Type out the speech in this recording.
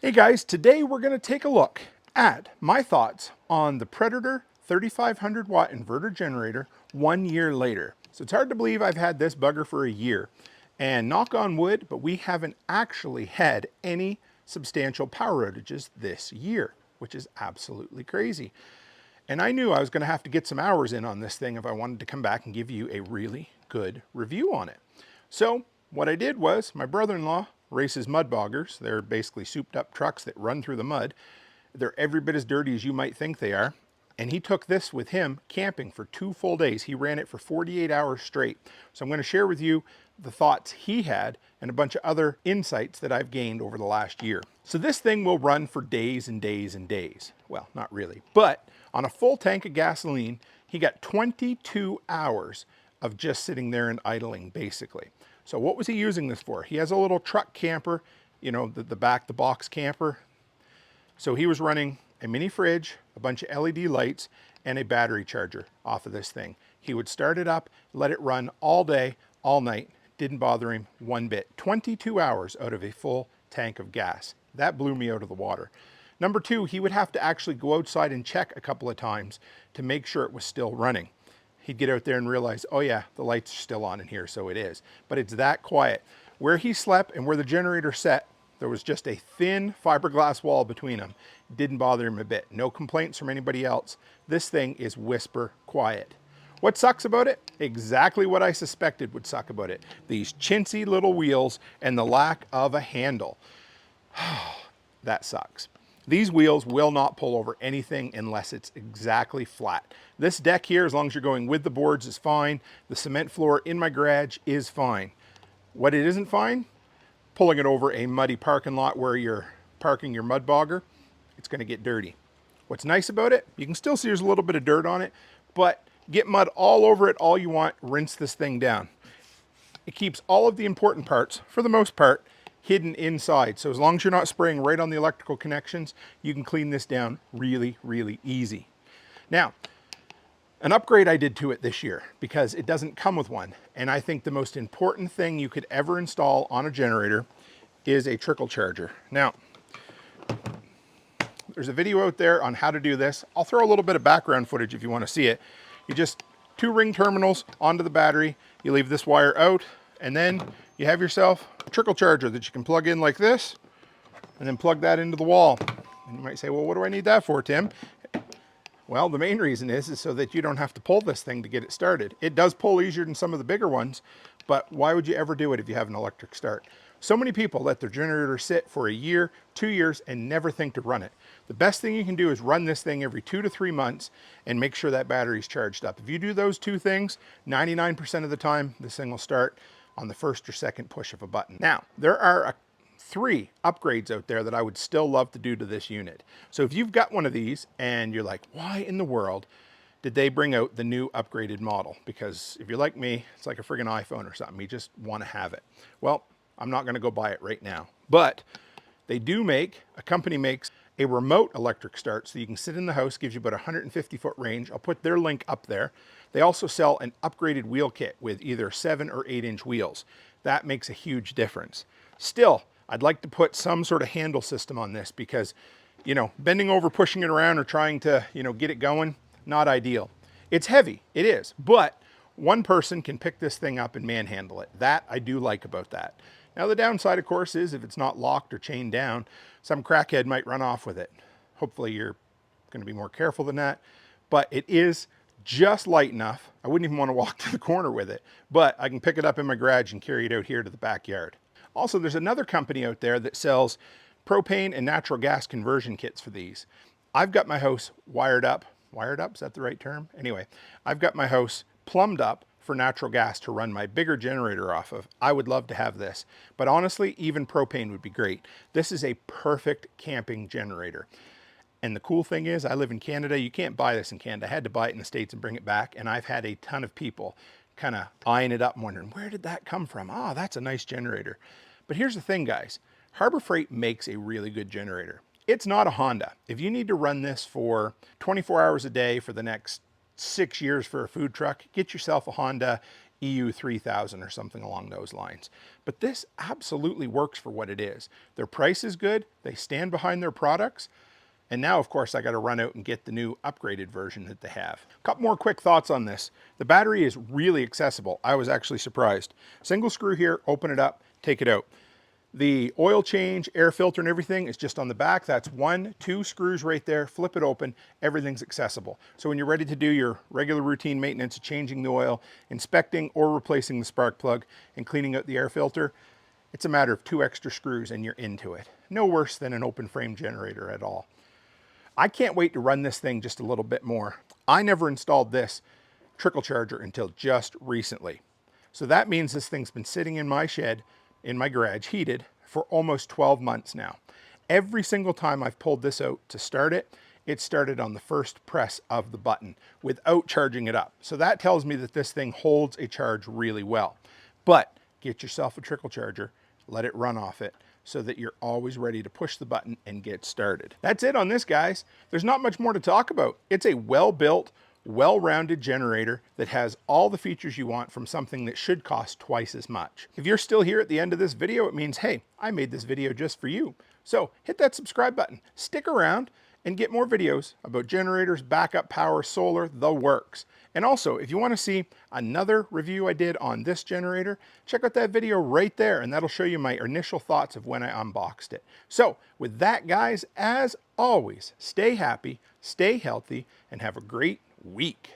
Hey guys, today we're going to take a look at my thoughts on the Predator 3500 watt inverter generator 1 year later. So it's hard to believe I've had this bugger for a year, and knock on wood, but we haven't actually had any substantial power outages this year, which is absolutely crazy. And I knew I was going to have to get some hours in on this thing if I wanted to come back and give you a really good review on it. So what I did was, my brother-in-law races mud boggers. They're basically souped up trucks that run through the mud. They're every bit as dirty as you might think they are. And he took this with him camping for 2 full days. He ran it for 48 hours straight. So I'm going to share with you the thoughts he had and a bunch of other insights that I've gained over the last year. So this thing will run for days and days and days. Well, not really, but on a full tank of gasoline, he got 22 hours of just sitting there and idling, basically. So what was he using this for? He has a little truck camper, you know, the box camper. So he was running a mini fridge, a bunch of LED lights, and a battery charger off of this thing. He would start it up, let it run all day, all night. Didn't bother him one bit. 22 hours out of a full tank of gas. That blew me out of the water. Number two, he would have to actually go outside and check a couple of times to make sure it was still running. He'd get out there and realize, oh yeah, the lights are still on in here, so it is. But it's that quiet. Where he slept and where the generator set, there was just a thin fiberglass wall between them. Didn't bother him a bit. No complaints from anybody else. This thing is whisper quiet. What sucks about it? Exactly what I suspected would suck about it. These chintzy little wheels and the lack of a handle. That sucks. These wheels will not pull over anything unless it's exactly flat. This deck here, as long as you're going with the boards, is fine. The cement floor in my garage is fine. What it isn't fine, pulling it over a muddy parking lot where you're parking your mud bogger, it's going to get dirty. What's nice about it, you can still see there's a little bit of dirt on it, but get mud all over it all you want, rinse this thing down. It keeps all of the important parts, for the most part, hidden inside. So as long as you're not spraying right on the electrical connections, you can clean this down really, really easy. Now, an upgrade I did to it this year because it doesn't come with one. And I think the most important thing you could ever install on a generator is a trickle charger. Now, there's a video out there on how to do this. I'll throw a little bit of background footage if you want to see it. You just 2 ring terminals onto the battery. You leave this wire out, and then you have yourself a trickle charger that you can plug in like this, and then plug that into the wall. And you might say, well, what do I need that for, Tim? Well, the main reason is so that you don't have to pull this thing to get it started. It does pull easier than some of the bigger ones, but why would you ever do it if you have an electric start? So many people let their generator sit for a year, 2 years, and never think to run it. The best thing you can do is run this thing every 2 to 3 months and make sure that battery's charged up. If you do those 2 things, 99% of the time, this thing will start on the first or second push of a button. Now, there are 3 upgrades out there that I would still love to do to this unit. So if you've got one of these and you're like, why in the world did they bring out the new upgraded model? Because if you're like me, it's like a friggin' iPhone or something. You just want to have it. Well, I'm not going to go buy it right now, but they do make, a company makes a remote electric start so you can sit in the house, gives you about 150-foot range. I'll put their link up there. They also sell an upgraded wheel kit with either 7 or 8-inch wheels. That makes a huge difference. Still, I'd like to put some sort of handle system on this because, you know, bending over, pushing it around or trying to, you know, get it going, not ideal. It's heavy, it is, but one person can pick this thing up and manhandle it. That I do like about that. Now the downside, of course, is if it's not locked or chained down, some crackhead might run off with it. Hopefully you're going to be more careful than that, but it is just light enough. I wouldn't even want to walk to the corner with it, but I can pick it up in my garage and carry it out here to the backyard. Also, there's another company out there that sells propane and natural gas conversion kits for these. I've got my house wired up, is that the right term? Anyway, I've got my house plumbed up for natural gas to run my bigger generator off of. I would love to have this, but honestly, even propane would be great. This is a perfect camping generator. And the cool thing is, I live in Canada. You can't buy this in Canada. I had to buy it in the States and bring it back. And I've had a ton of people kind of eyeing it up and wondering, where did that come from? Oh, that's a nice generator. But here's the thing, guys. Harbor Freight makes a really good generator. It's not a Honda. If you need to run this for 24 hours a day for the next 6 years for a food truck, get yourself a Honda EU 3000 or something along those lines. But this absolutely works for what it is. Their price is good, they stand behind their products, and now, of course, I got to run out and get the new upgraded version that they have. A couple more quick thoughts on this. The battery is really accessible. I was actually surprised. Single screw here, open it up, take it out. The oil change, air filter, and everything is just on the back. That's 1, 2 screws right there. Flip it open. Everything's accessible. So when you're ready to do your regular routine maintenance, changing the oil, inspecting or replacing the spark plug, and cleaning out the air filter, it's a matter of 2 extra screws and you're into it. No worse than an open frame generator at all. I can't wait to run this thing just a little bit more. I never installed this trickle charger until just recently. So that means this thing's been sitting in my shed, in my garage, heated for almost 12 months now. Every single time I've pulled this out to start it, it started on the first press of the button without charging it up. So that tells me that this thing holds a charge really well. But get yourself a trickle charger, let it run off it, so that you're always ready to push the button and get started. That's it on this, guys. There's not much more to talk about. It's a well-built, well-rounded generator that has all the features you want from something that should cost twice as much. If you're still here at the end of this video, it means, hey, I made this video just for you. So hit that subscribe button, stick around, and get more videos about generators, backup power, solar, the works. And also, if you want to see another review I did on this generator, check out that video right there, and that'll show you my initial thoughts of when I unboxed it. So with that, guys, as always, stay happy, stay healthy, and have a great week.